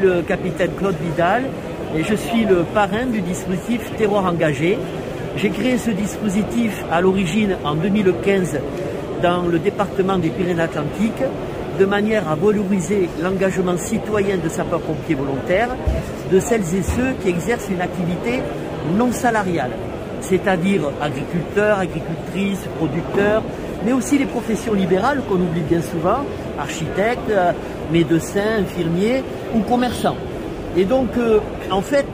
le capitaine Claude Vidal et je suis le parrain du dispositif Terroir engagé. J'ai créé ce dispositif à l'origine en 2015 dans le département des Pyrénées-Atlantiques de manière à valoriser l'engagement citoyen de sapeurs-pompiers volontaires, de celles et ceux qui exercent une activité non salariale, c'est-à-dire agriculteurs, agricultrices, producteurs, mais aussi les professions libérales qu'on oublie bien souvent, architectes, médecins, infirmiers ou commerçants. Et donc, en fait,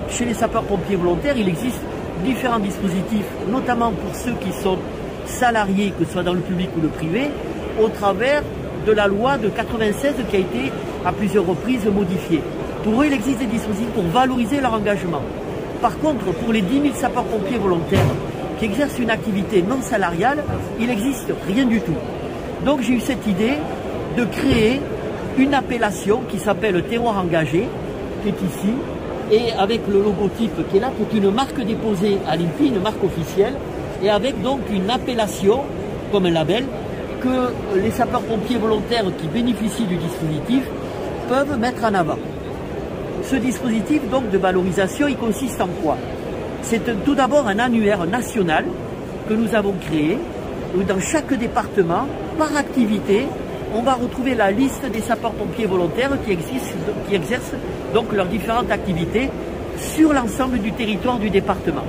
chez les sapeurs-pompiers volontaires, il existe différents dispositifs, notamment pour ceux qui sont salariés, que ce soit dans le public ou le privé, au travers de la loi de 96 qui a été à plusieurs reprises modifiée. Pour eux, il existe des dispositifs pour valoriser leur engagement. Par contre, pour les 10 000 sapeurs-pompiers volontaires qui exercent une activité non salariale, il n'existe rien du tout. Donc j'ai eu cette idée de créer une appellation qui s'appelle Terroir engagé, qui est ici, et avec le logotype qui est là, qui est une marque déposée à l'INPI, une marque officielle, et avec donc une appellation, comme un label, que les sapeurs-pompiers volontaires qui bénéficient du dispositif peuvent mettre en avant. Ce dispositif donc de valorisation, il consiste en quoi? C'est tout d'abord un annuaire national que nous avons créé, où dans chaque département, par activité, on va retrouver la liste des sapeurs-pompiers volontaires qui exercent donc leurs différentes activités sur l'ensemble du territoire du département.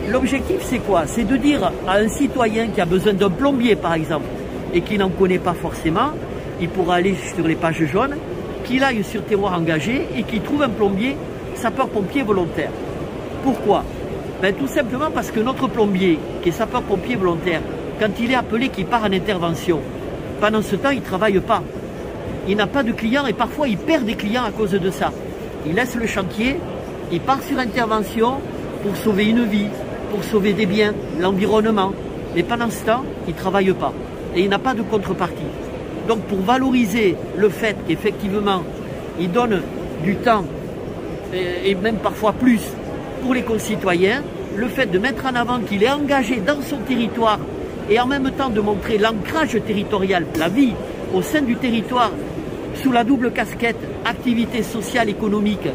L'objectif, c'est quoi? C'est de dire à un citoyen qui a besoin d'un plombier, par exemple, et qui n'en connaît pas forcément, il pourra aller sur les pages jaunes, qu'il aille sur Terroir engagé et qu'il trouve un plombier sapeur-pompier volontaire. Pourquoi? Ben, tout simplement parce que notre plombier, qui est sapeur-pompier volontaire, quand il est appelé, qu'il part en intervention, pendant ce temps, il ne travaille pas. Il n'a pas de clients et parfois il perd des clients à cause de ça. Il laisse le chantier, il part sur intervention pour sauver une vie, pour sauver des biens, l'environnement. Mais pendant ce temps, il ne travaille pas et il n'a pas de contrepartie. Donc pour valoriser le fait qu'effectivement, il donne du temps et même parfois plus pour les concitoyens, le fait de mettre en avant qu'il est engagé dans son territoire et en même temps de montrer l'ancrage territorial, la vie au sein du territoire sous la double casquette activité sociale, économique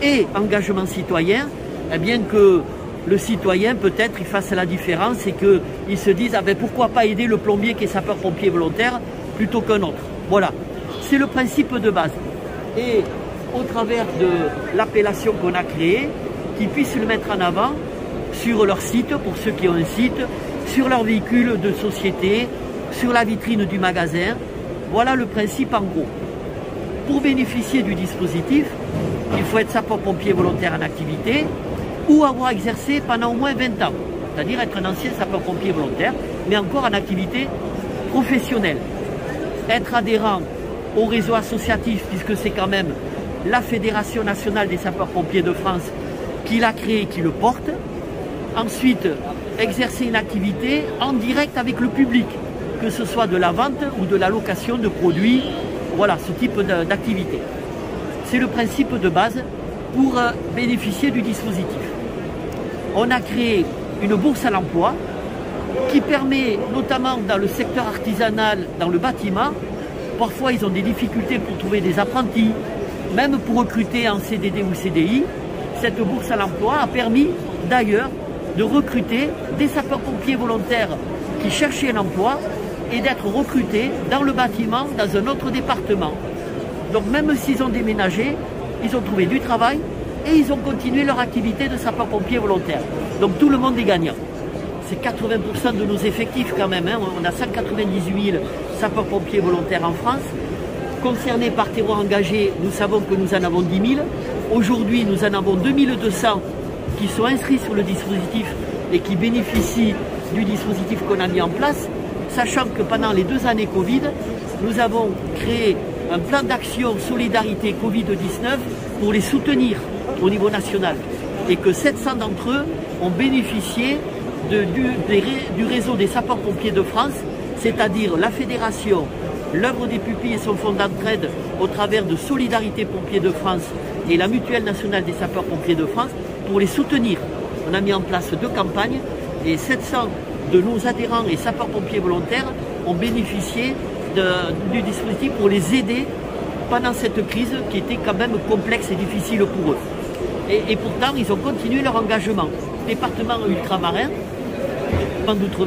et engagement citoyen, eh bien que le citoyen peut-être il fasse la différence et qu'il se dise ah ben pourquoi pas aider le plombier qui est sapeur-pompier volontaire plutôt qu'un autre. Voilà, c'est le principe de base. Et au travers de l'appellation qu'on a créée, qu'ils puissent le mettre en avant sur leur site, pour ceux qui ont un site, sur leur véhicule de société, sur la vitrine du magasin. Voilà le principe en gros. Pour bénéficier du dispositif, il faut être sapeur-pompier volontaire en activité ou avoir exercé pendant au moins 20 ans, c'est-à-dire être un ancien sapeur-pompier volontaire, mais encore en activité professionnelle. Être adhérent au réseau associatif, puisque c'est quand même la Fédération nationale des sapeurs-pompiers de France qui l'a créé et qui le porte. Ensuite, exercer une activité en direct avec le public, que ce soit de la vente ou de la location de produits, voilà, ce type d'activité. C'est le principe de base pour bénéficier du dispositif. On a créé une bourse à l'emploi qui permet, notamment dans le secteur artisanal, dans le bâtiment, parfois ils ont des difficultés pour trouver des apprentis, même pour recruter en CDD ou CDI. Cette bourse à l'emploi a permis d'ailleurs de recruter des sapeurs-pompiers volontaires qui cherchaient un emploi et d'être recrutés dans le bâtiment dans un autre département. Donc même s'ils ont déménagé, ils ont trouvé du travail et ils ont continué leur activité de sapeurs-pompiers volontaires. Donc tout le monde est gagnant. C'est 80% de nos effectifs quand même, hein. On a 198 000 sapeurs-pompiers volontaires en France. Concernés par Terroir engagé, nous savons que nous en avons 10 000. Aujourd'hui, nous en avons 2200 qui sont inscrits sur le dispositif et qui bénéficient du dispositif qu'on a mis en place, sachant que pendant les 2 années Covid, nous avons créé un plan d'action solidarité Covid-19 pour les soutenir au niveau national et que 700 d'entre eux ont bénéficié du réseau des sapeurs-pompiers de France, c'est-à-dire la fédération, l'œuvre des pupilles et son fonds d'entraide au travers de Solidarité Pompiers de France et la Mutuelle nationale des sapeurs-pompiers de France pour les soutenir. On a mis en place 2 campagnes et 700 de nos adhérents et sapeurs-pompiers volontaires ont bénéficié du dispositif pour les aider pendant cette crise qui était quand même complexe et difficile pour eux. Et pourtant, ils ont continué leur engagement. Département ultramarin,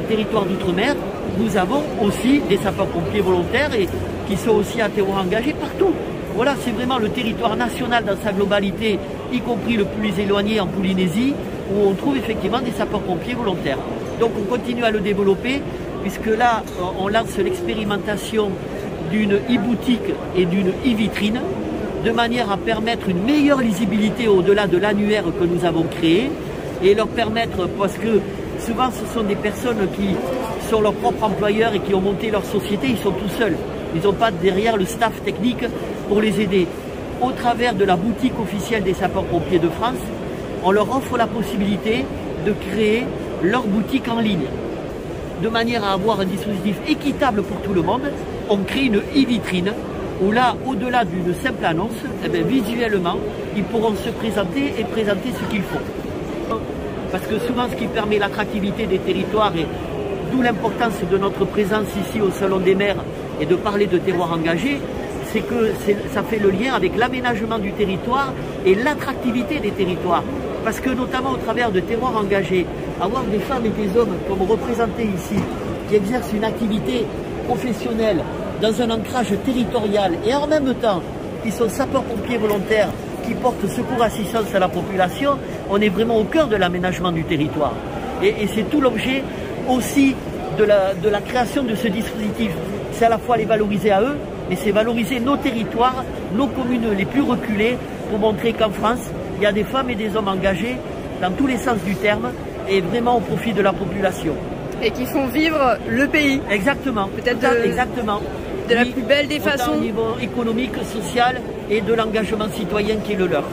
territoire d'outre-mer, nous avons aussi des sapeurs-pompiers volontaires et qui sont aussi à terroir engagés partout. Voilà, c'est vraiment le territoire national dans sa globalité, y compris le plus éloigné en Polynésie, où on trouve effectivement des sapeurs-pompiers volontaires. Donc on continue à le développer, puisque là, on lance l'expérimentation d'une e-boutique et d'une e-vitrine, de manière à permettre une meilleure lisibilité au-delà de l'annuaire que nous avons créé, et leur permettre, parce que souvent ce sont des personnes qui sont leurs propres employeurs et qui ont monté leur société, ils sont tout seuls. Ils n'ont pas derrière le staff technique pour les aider. Au travers de la boutique officielle des sapeurs-pompiers de France, on leur offre la possibilité de créer leur boutique en ligne. De manière à avoir un dispositif équitable pour tout le monde, on crée une e-vitrine où là, au-delà d'une simple annonce, eh bien, visuellement, ils pourront se présenter et présenter ce qu'ils font. Parce que souvent, ce qui permet l'attractivité des territoires, et d'où l'importance de notre présence ici au Salon des maires et de parler de terroir engagé, c'est que ça fait le lien avec l'aménagement du territoire et l'attractivité des territoires. Parce que notamment au travers de terroirs engagés, avoir des femmes et des hommes comme représentés ici, qui exercent une activité professionnelle dans un ancrage territorial et en même temps qui sont sapeurs-pompiers volontaires, qui portent secours assistance à la population, on est vraiment au cœur de l'aménagement du territoire. Et c'est tout l'objet aussi de la création de ce dispositif. C'est à la fois les valoriser à eux, mais c'est valoriser nos territoires, nos communes les plus reculées, pour montrer qu'en France, il y a des femmes et des hommes engagés dans tous les sens du terme et vraiment au profit de la population. Et qui font vivre le pays. Exactement. Peut-être exactement. De la plus belle des façons. Au niveau économique, social et de l'engagement citoyen qui est le leur.